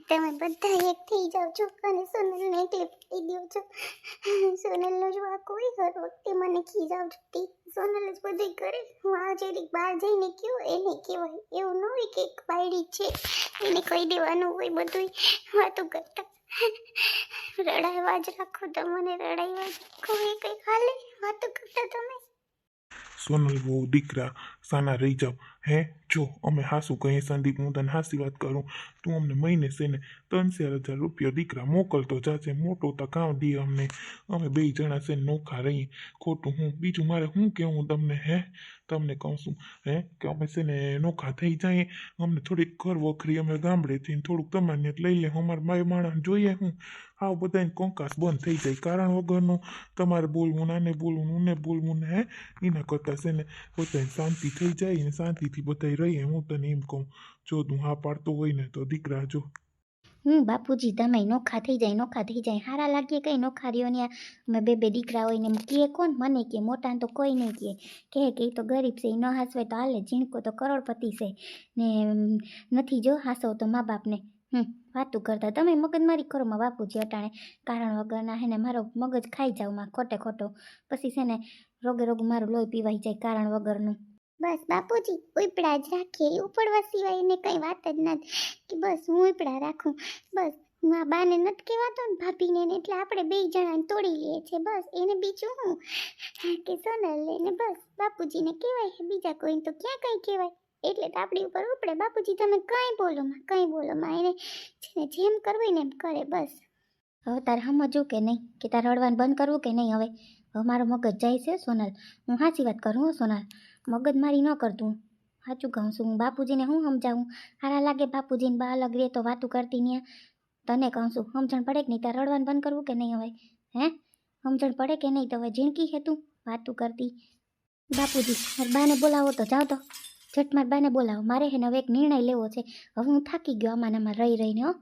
તમે બધા એક થઈ જાઓ છો અને સોનલને એકલી પડી દો છો. સોનલનો જો આ કોઈ હર વખતે મને ખીજાવ છતી. સોનલ જ બધું કરે. હું આ જેરી બહાર જઈને કયો એને કહેવાય. એવું ન હોય કે એક બાયડી છે એને કહી દેવાનું હોય બધું વાતો કરતા. રડાવા જ રાખો તમને, રડાવા જ રાખો. એ કંઈ ખાલે વાતો કરતા તમે. સોનલ બહુ દીકરા સાના રહી જાઓ. હે જો અમે હાસું કહીએ સંદીપ, હું તને હાસી વાત કરું. તું અમને મહિને છે ને 3,000 રૂપિયા દીકરા મોકલતો જાજે. મોટો તો કામ દે અમને. અમે બે જણા છે નોખા રહીએ. ખોટું હું બીજું મારે શું કહેવું તમને? હે તમને કહું છું હે કે અમે છે ને નોખા થઈ જાય. અમને થોડીક ઘર વખરી અમે ગામડેથી થોડુંક તમારે લઈ લે. અમારે માય માણસ જોઈએ હું આવ બધાને કંકાસ બંધ થઈ જાય કારણ વગરનું. તમારે બોલવું નાને બોલવું ઉને બોલવું ને હે એના કરતાં છે ને બધા શાંતિ થઈ જાય ને શાંતિથી બધા રહીએ. હું તને એમ કહું જો તું હા પાડતો હોય ને તો દીકરા જો. બાપુજી તમે નોખા થઈ જાય હારા લાગીએ કઈ નોખારીઓને. અમે બે દીકરા હોય ને કહે કોણ મને કે મોટા તો કોઈ નહીં કે એ તો ગરીબ છે, એ ન હાસવે તો હાલે. ઝીણકો તો કરોડપતિ છે ને નથી જો હાસવ તો મા બાપને. વાતું કરતા તમે મગજમારી કરો માં બાપુજી અટાણે કારણ વગરના હે ને મારો મગજ ખાઈ જાવ માં ખોટે ખોટો. પછી છે ને રોગે રોગ મારું લોહી પીવાઈ જાય કારણ વગરનું. બસ બાપુજી ઉપડા જ રાખીએ, ઉપડવા સિવાય એને કઈ વાત જ નથી કે બસ હું ઉપડા રાખું. બસ મા બાને નથી કહેવાતો ને ભાભીને ને એટલે આપણે બે જણાને તોડી લઈએ છે. બસ એને બીજું હું કે સોનલ લઈને બસ બાપુજીને કહેવાય, બીજા કોઈને તો ક્યાં કઈ કહેવાય. એટલે તો આપણી ઉપર ઉપડે. બાપુજી તમે કંઈ બોલો માં એને છે ને જેમ કરવું ને એમ કરે. બસ હવે તારે સમજવું કે નહીં કે તારે રડવાનું બંધ કરવું કે નહીં. હવે મારો મગજ જાય છે સોનલ. હું સાચી વાત કરું હો સોનલ, મગજ મારી ન કરતું. સાચું કહું છું. હું બાપુજીને હું સમજાવું? હારા લાગે બાપુજીને બા અલગ રહે તો વાતું કરતી ને. તને કહું છું સમજણ પડે કે નહીં? તારે રડવાનું બંધ કરવું કે નહીં? હવે હે સમજણ પડે કે નહીં? તો હવે ઝીણકી છે તું વાતું કરતી. બાપુજી મારા બાને બોલાવો તો જાઓ તો ઝટ મારા બાને બોલાવો. મારે હે ને હવે એક નિર્ણય લેવો છે. હવે હું થાકી ગયો આમાં રહી રહીને. હો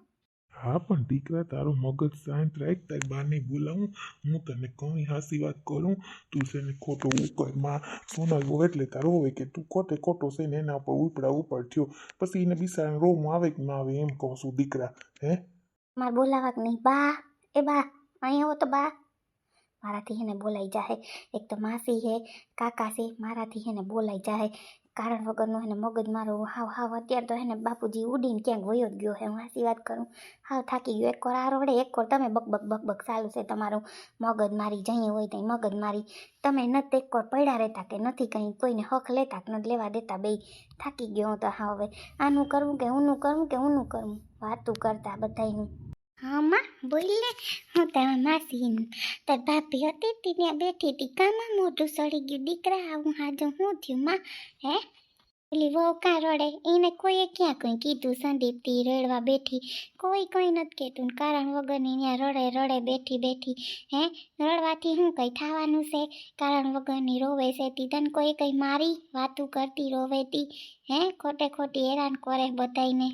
હા પણ દીકરા તારું મગજ શાંત રાખ. તારી બાને બોલાવું. હું તને કઈ હાસી વાત કરું. તું છે ને ખોટો ઉકરમાં સોનલ હોય એટલે તારો હોય કે તું ખોટે ખોટો છે ને એના ઉપર ઉપડા ઉપર થયો. પછી એને બિચારાને રોમ આવે કે ના આવે એમ કહું છું દીકરા. હે મારે બોલાવા કે નહીં? બા એ બા અહીં આવો તો બા. મારાથી એને બોલાઈ જાહે. એક તો માસી હે કાકા છે, મારાથી એને બોલાઈ જાહે કારણ વગરનો. એને મગજ મારો હાવ અત્યારે તો એને બાપુજી ઉડીને ક્યાંક વયો જ ગયો હે. હું હાસી વાત કરું હાવ થાકી ગયો. એક કોર આ રોડે એક કોર તમે બક ચાલુ છે તમારું મગજ મારી. જઈએ હોય ત્યાં મગજ મારી. તમે નથી એક કોર પડ્યા રહેતા કે નથી કંઈ કોઈને હક લેતા કે નથી લેવા દેતા. બે થાકી ગયો હું તો હા. હવે આનું કરવું કે ઊનું કરવું વાતું કરતા બધાયનું. હા માં બોલ ને. હું તારા માસી તાર ભાભી હતી ત્યાં બેઠી હતી. કામાં મોઢું સડી ગયું દીકરા? આવું હાજુ શું થયું માં? હે પેલી વહુ કાં રડે? એને કોઈએ ક્યાં કંઈ કીધું? સંદીપથી રડવા બેઠી કોઈ નથી કહેતું. કારણ વગરની ત્યાં રડે બેઠી. હે રડવાથી શું કંઈ થવાનું છે? કારણ વગરની રોવે છે તી તને કોઈ કંઈ મારી વાતું કરતી રોવેતી? હે ખોટે ખોટી હેરાન કરે બધાયને.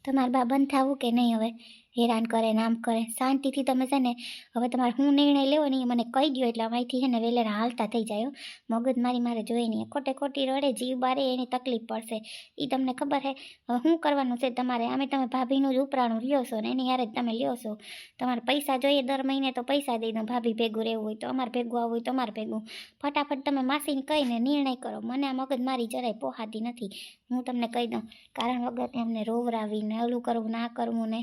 તમારા બા બંધ થવું કે નહીં? હવે હેરાન કરે નામ કરે. શાંતિથી તમે છે ને હવે તમારે હું નિર્ણય લેવો ને મને કહી દો એટલે અહીંથી છે ને વેલેરા હાલતા થઈ જાય. મગજ મારે જોઈએ નહીં. ખોટે ખોટી રડે જીવ બારે એની તકલીફ પડશે. એ તમને ખબર છે. હવે શું કરવાનું છે તમારે? આમે તમે ભાભીનું જ ઉપરાણું લ્યો છો ને એની યારે જ તમે લ્યો છો. તમારે પૈસા જોઈએ દર મહિને તો પૈસા દઈ દો. ભાભી ભેગું રહેવું હોય તો અમારે ભેગું આવવું હોય તો અમારે ભેગું. ફટાફટ તમે માસીને કહીને નિર્ણય કરો. મને આ મગજ મારી જરાય પોહાતી નથી. હું તમને કહી દઉં કારણ વગર એમને રોવરાવીને ઓલું કરવું ના કરવું ને.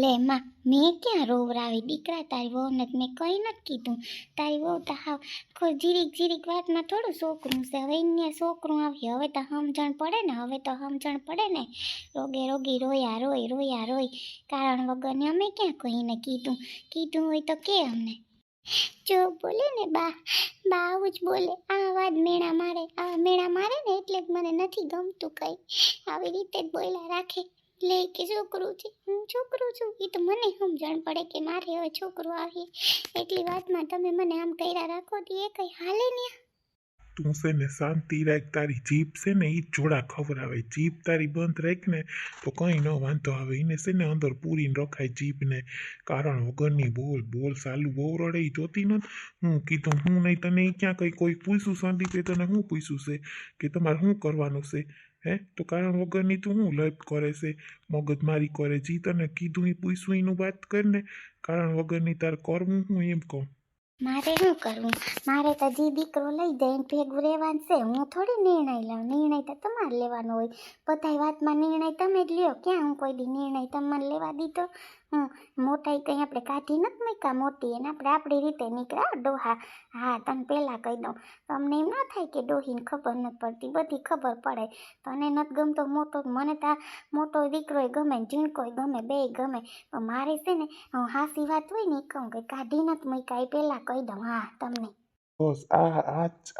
લે માં મેં ક્યાં રોવરાવી દીકરા? તારી વહુને મેં કંઈ નથી કીધું. તારી વહુ તો હાવ કોઈ જીરીક વાતમાં થોડું છોકરું છે. હવે એને છોકરું આવી હવે તો સમજણ પડે ને. રોગે રોગી રોયા રોય કારણ વગરને અમે ક્યાં કોઈને કીધું હોય તો કે અમને. જો બોલે ને બા આવું જ બોલે. આ વાત મેણા મારે ને એટલે જ મને નથી ગમતું કંઈ. આવી રીતે જ બોલ્યા રાખે. લે કે છોકરું છે, હું છોકરું છું. એ તો મને સમજણ પડે કે મારે હવે છોકરું આવીએ એટલી વાતમાં તમે મને આમ કર્યા રાખો તો એ કંઈ હાલે ને. તું છે ને શાંતિ રાખ. તારી જીભ છે ને એ જોડા ખવડાવે. જીભ તારી બંધ રાખ ને તો કંઈ ન વાંધો આવે. એને છે ને અંદર પૂરીને રખાય જીભને. કારણ વગરની બોલ સાલું બહુ રડે ઈ જોતી નથી. હું કીધું હું નહીં તને ક્યાં કંઈ કોઈ પૂછ્યું? સંદીપે તને શું પૂછ્યું છે કે તમારે શું કરવાનું છે? હે તો કારણ વગરની તું હું લપ કરે છે, મગજમારી કરે જી તને કીધું એ પૂછ્યું એનું વાત કરીને કારણ વગરની તાર કરવું હું એમ કહું. મારે શું કરવું? મારે તો જે દીકરો લઈ જાય એને ભેગું રહેવાનું છે. હું થોડી નિર્ણય લઉં. નિર્ણય તો તમારે લેવાનો હોય. બધાય વાતમાં નિર્ણય તમે જ લ્યો. ક્યાં હું કોઈ દી નિર્ણય તમને લેવા દીધો? મોટાઈ કંઈ આપણે કાઢી નથી મૂક્યા મોટી એને આપણે આપણી રીતે નીકળ્યા ડોહા. હા તને પહેલાં કહી દઉં. તમને એમ ન થાય કે ડોહીને ખબર નથી પડતી, બધી ખબર પડે. તને નથી ગમતો મોટો, મને તો મોટો દીકરોય ગમે ને ઝીણકોય ગમે, બેય ગમે. પણ મારે છે ને હાસી વાત હોય ને એ કહું કે કાઢી નથી મૂક્યા એ પહેલાં કહી દઉં. હા તમને બસ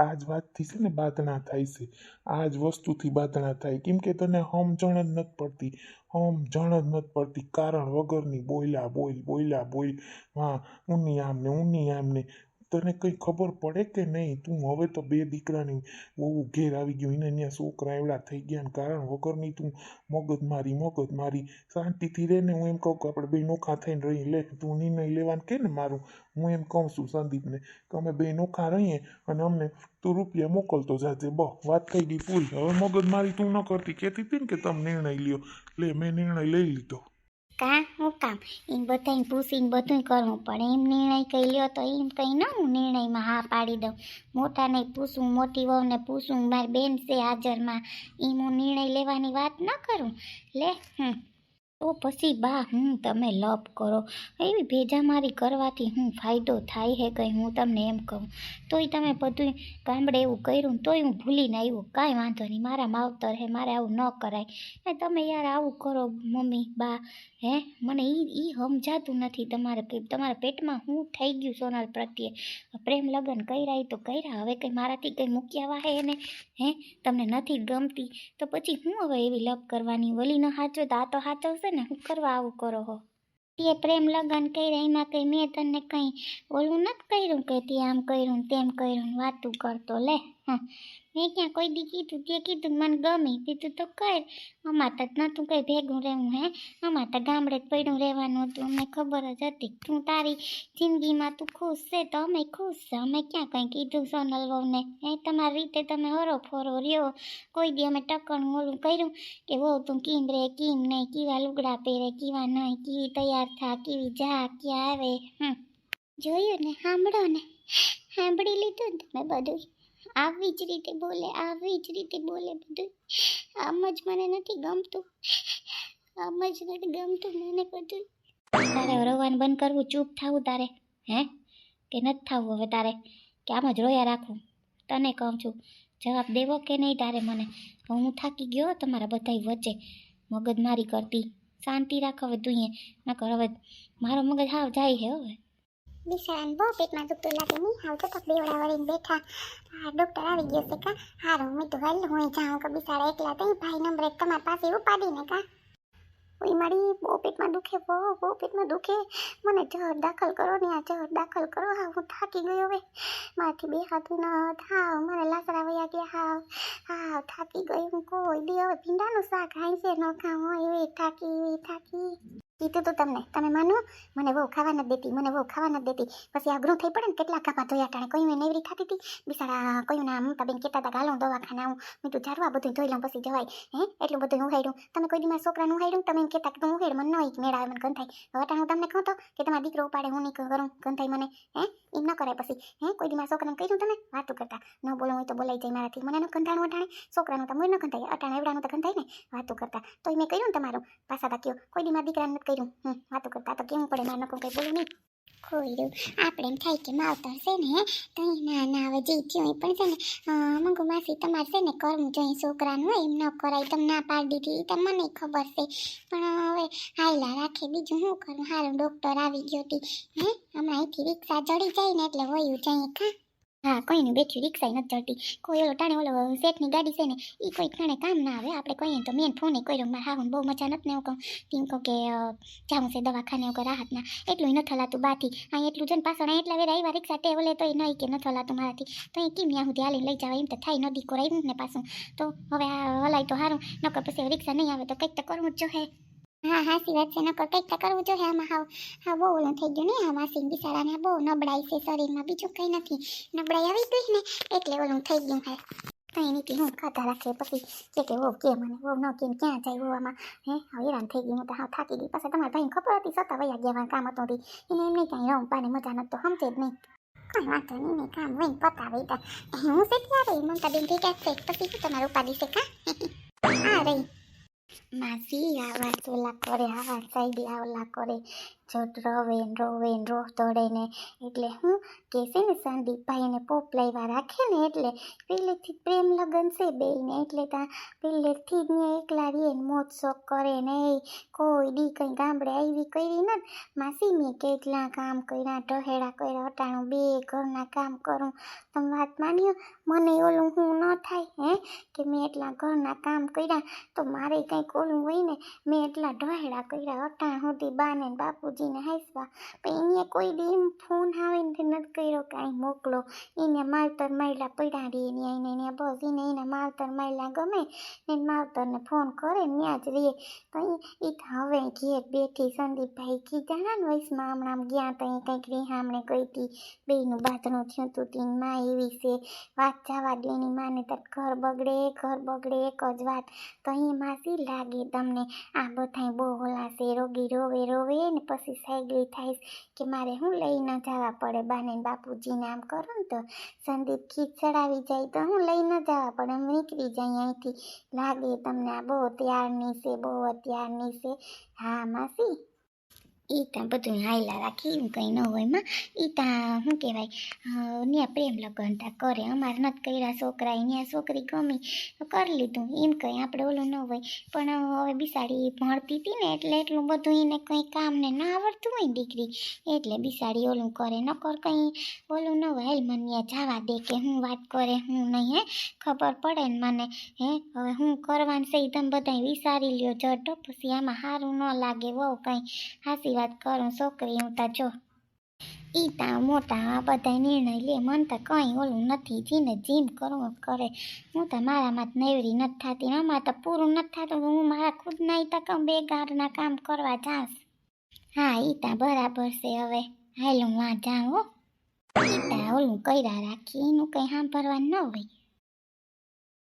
આજ વાતથી છે ને બાધણા થાય છે, આ જ વસ્તુથી બાધણા થાય. કેમ કે તને સમજણ જ નથી પડતી, સમજણ જ નથી પડતી. કારણ વગરની બોલ્યા બોલ. હા ઊની આમ ને તને કંઈ ખબર પડે કે નહીં? તું હવે તો બે દીકરાની બહુ ઘેર આવી ગયું, એને ત્યાં છોકરા એવડા થઈ ગયા ને કારણ વગરની તું મગજમારી. શાંતિથી રહે ને. હું એમ કહું કે આપણે બે નોખા થઈને રહી લે. તું નિર્ણય લેવાનું કે ને મારું. હું એમ કહું છું સંદીપને કે અમે બે નોખા રહીએ અને અમને તું રૂપિયા મોકલતો જાજે. વાત થઈ ગઈ પૂરી. હવે મગજમારી તું ન કરતી. કહેતી હતી ને કે તમે નિર્ણય લ્યો. લે મેં નિર્ણય લઈ લીધો. હું કામ એમ બધાને પૂછીને બધું કરવું પડે? એમ નિર્ણય કહી લ્યો તો એમ કંઈ ન હું નિર્ણયમાં હા પાડી દઉં. મોટાને પૂછું, મોટી વહુને પૂછું, મારી બેન છે હાજરમાં, એમ હું નિર્ણય લેવાની વાત ન કરું. લે તો પછી બા તમે લપ કરો. એવી ભેજામારી કરવાથી ફાયદો થાય છે કંઈ? હું તમને એમ કહું. તોય તમે બધું ગામડે એવું કર્યું તોય હું ભૂલીને આવ્યું. કાંઈ વાંધો નહીં, મારા માવતર હે, મારે આવું ન કરાય. તમે યાર આવું કરો મમ્મી બા. મને ઈ સમજાતું નથી તમારા પેટમાં શું થઈ ગયું સોનલ પ્રત્યે. પ્રેમ લગ્ન કર્યા તો કર્યા, હવે કંઈ મારાથી કંઈ મૂક્યા વાહે એને. તમને નથી ગમતી તો પછી હું હવે એવી લપ કરવાની? વલી ન સાચો તો આ તો સાચવશે ને. હું કરવા આવું કરો હો? તે પ્રેમ લગ્ન કર્યા એમાં કંઈ મેં તને કંઈ ઓલું નથી કર્યું કે તે આમ કર્યું તેમ કર્યું વાતું કરતો. લે મેં ક્યાં કોઈ દી કીધું? તે કીધું મને ગમી કીધું તો કર. અમારે તો નહોતું કંઈ ભેગું રહેવું. અમારે તો ગામડે જ પડ્યું રહેવાનું હતું. અમને ખબર જ હતી તું તારી જિંદગીમાં તું ખુશ છે તો અમે ખુશ છે. અમે ક્યાં કંઈ કીધું સોનલ વહુને? તમારી રીતે તમે હરો ફરો રહ્યો. કોઈ દી અમે ટકણું ઓલું કર્યું કે વહુ તું કીમ રે કીમ નહીં, કેવા લુગડા પહેરે કેવા નહીં, કેવી તૈયાર થા, કેવી જા ક્યાં આવે. જોયું ને? સાંભળી લીધું ને તમે બધું? આવી જ રીતે બોલે બધું. આમ જ મને નથી ગમતું, મને બધું. તારે રોવાનું બંધ કરવું, ચૂપ થવું તારે? કે નથી થવું હવે તારે? કે આમ જ રોયા રાખવું? તને કહું છું જવાબ દેવો કે નહીં તારે મને? હું થાકી ગયો તમારા બધાય વચ્ચે મગજમારી કરતી. શાંતિ રાખ હવે તું નકર હવે મારો મગજ હાવ જાય છે હવે. બિચારાને બહુ પેટમાં દુખતું લાગે નહીં? હાવ તો બેવડા વળીને બેઠા. ડૉક્ટર આવી ગયો છે કા? હારું મેં તો હાલ હું જાઉં કે બિચારા એકલા તઈ ભાઈ નંબરે તમારી પાસે ઉપાડીને કા? ઓય મારી બહુ પેટમાં દુખે, બહુ પેટમાં દુખે. મને જહર દાખલ કરો ને, આ જહર દાખલ કરો. હા હું થાકી ગયો હવે. મારાથી બે હાથું ન થાવ, મારા લાકડા વયા ગયા. હાવ થાકી ગઈ હું. કોઈ દી હવે ભીંડાનું શાક હાંસે ન ખાવ એવી થાકી. કીધું તો તમને, તમે માનો? મને બહુ ખાવા નથી દેતી. પછી અઘરું થઈ પડે ને. કેટલા કાપા ધોયા ટાણે કોઈ મેં નેવરી ખાતી હતી. બિસાડા કોઈ ના મમતા બેન કહેતા હતા ગાલો દવાખાને આવું. મેં તું ઝાડવા બધું ધોઈ લઉં પછી જવાય. એટલું બધું ઉહાડ્યું. તમે કોઈ દી મારા છોકરાનું ઉહાડ્યું? તમે એમ કહેતા કે તું ઉહાડ, મને ન મેળા આવે, મને ગંધાય. હવે ટાણે હું તમને કહું તો કે તમારા દીકરો ઉપાડે હું નહીં કરું, ગંધાય મને. એમ ન કરાય પછી. કોઈ દી મારા છોકરાને કહ્યું તમે? વાતું કરતા. ન બોલો હોય તો બોલાઈ જાય મારાથી. મને ન ગંધાણું અટાણે. છોકરાનું તો મને ન ગંધાય, અટાણે એવડાનું તો ગંધાય ને. વાતું કરતા તોય મેં કર્યું ને તમારું. પાછા તા કયો કોઈ દી મારા દીકરાને નથી કર્યું. વાતું કરતા તો કેવું પડે? મારે નકું કંઈ બોલું નહીં. ખોયરું આપણે એમ થાય કે માવતર છે ને કંઈ ના હવે જે થયું એ પણ છે ને મંગુ માસી તમારે છે ને કરવું જોઈએ છોકરાનું. એમ ન કરાય, તમે ના પાડી દીધી એ તો મને ખબર છે. પણ હવે હાયલા રાખે, બીજું શું કરું? સારું ડૉક્ટર આવી ગયો હતી. હમણાં અહીંથી રિક્ષા ચડી જાય ને એટલે વયું જાય કા? હા કોઈનું બેઠ્યું રિક્ષા નથી ચડતી. કોઈ ઓલો ટાણે ઓલો શેઠની ગાડી છે ને એ કોઈ ટાણે કામ ના આવે. આપણે કહીએ તો મેન ફોને કર્યો મારે હાહુને બહુ મજા નથી ને એવું કહું. તેમ કહું કે જાઉં છે દવાખાને એવું રાહતના. એટલું નથી હલાતું બાથી. અહીં એટલું છે ને પાછળ એટલા વેરા આવ્યા રિક્ષા ટેવલે તો એ નહીં કે નથી હલાતું મારાથી. તો એ કેમ ત્યાં સુધી હાલીને લઈ જવાય? એમ તો થાય નદી કોરાયું ને પાછું. તો હવે આ હલાય તો સારું, નકર પછી રિક્ષા નહીં આવે તો કંઈક તો કરવું જ જોઈએ. હા હાસી વાત છે, નકર કંઈક તો કરવું જોઈએ. આમાં હા બહુ ઓલું થઈ ગયું ને. આ માસીને બિચારાને બહુ નબળાઈ છે શરીરમાં, બીજું કંઈ નથી. નબળાઈ આવી ગઈ ને એટલે ઓલું થઈ ગયું. કંઈ નહીં કે હું ખાતા રાખે પછી કે વો કે મને વો ન કે ક્યાં જાય વોવામાં હે હવે હેરાન થઈ ગઈ હું તો હા થાકી ગઈ પછી તમારા ભાઈને ખબર હતી સતા વયા ગયા કામ હતું એને એમ નહીં કાંઈ રહું પાને મજા નથી તો સમજે જ નહીં કોઈ વાંધો નહીં ને કામ હોય પતાવે તા હું છે ત્યારે મમતા બેન થઈ ગયા છે પછી શું તમારું ઉપાડી છે કા હા રહી માસી આવા ચોલા કરે આવા સાઈડે આવલા કરે જટ રોવે ને રોહ તોડે ને એટલે હું કે છે ને સંદીપભાઈને પોપ લાવ્યા રાખે ને એટલે પહેલેથી પ્રેમ લગન છે બેયને એટલે ત્યાં પહેલેથી જ ને એકલા રહીએ ને મોજ શોખ કરે ને એ કોઈ દી કંઈ ગામડે આવી કરી ને માસી મેં કેટલા કામ કર્યા ટહેડા કર્યા અટાણું બે ઘરના કામ કરું તમે વાત માન્યો મને ઓલું હું ન થાય હે કે મેં એટલા ઘરના કામ કર્યા તો મારે કંઈક ઓલું હોય ને મેં એટલા ઢહેડા કર્યા અટાણ સુધી બાને ને બાપુજીને હાંસવા પણ એને કોઈ દી એમ ફોન આવે ને નથી કર્યો કાંઈ મોકલો એને માવતર માયલા પડ્યા રહીએ ને એને બસ એને એના માવતર માયલા ગમે ને માવતરને ફોન કરે ને ત્યાં જ રહીએ તો એ તો હવે ઘેર બેઠી સંદીપભાઈ કીધા ને વયસમાં હમણાં ગયા તો એ કંઈક રિહામણે ગઈ હતી બેયનું બાથણું થયું હતું તીન માં એવી છે વાત જવા દે એની માને તો ઘર બગડે એક જ વાત તો એ માસી લાગે તમને આ બધાય બહુ હોલાશે રોગી રોવે ને પછી સાયગલી થાય કે મારે હું લઈ ન જવા પડે બાને બાપુજીને આમ કરો ને તો સંદીપ ખીચ ચડાવી જાય તો હું લઈ ન જવા પડે હું નીકળી જાય અહીંથી લાગે તમને આ બહુ ત્યારની છે હા માસી ઈ ત્યાં બધું હાયલા રાખી એવું કંઈ ન હોય માં ઈ ત્યાં શું કહેવાય ત્યાં પ્રેમ લગ્ન ત્યાં કરે અમારે નથી કર્યા છોકરાએ ત્યાં છોકરી ગમી કરી લીધું એમ કંઈ આપણે ઓલું ન હોય પણ હવે બિસાડી ભણતી હતી ને એટલે એટલું બધું એને કંઈ કામને ના આવડતું હોય દીકરી એટલે બિસાડી ઓલું કરે નકર કંઈ ઓલું ન હોય હાલ મને જવા દે કે હું વાત કરે હું નહીં હે ખબર પડે ને મને હે હવે હું કરવાનું છે તમે બધા વિચારી લ્યો જટ પછી આમાં સારું ન લાગે બહુ કંઈ હાસી વાત કરું છોકરી હું તા જો ઈ તા મોટા બધા નિર્ણય લે મન તો કંઈ ઓલું નથી જીને જીમ કરવું કરે હું તો મારામાં જ નવરી નથી થતી આમાં તો પૂરું નથી થતું હું મારા ખુદના ઈ તો બે ગારના કામ કરવા જાઉં હા ઈ તા બરાબર છે હવે હાલ હું આ જાઉં હો ઈ તા ઓલું કર્યા રાખી એનું કંઈ સાંભળવાનું ન હોય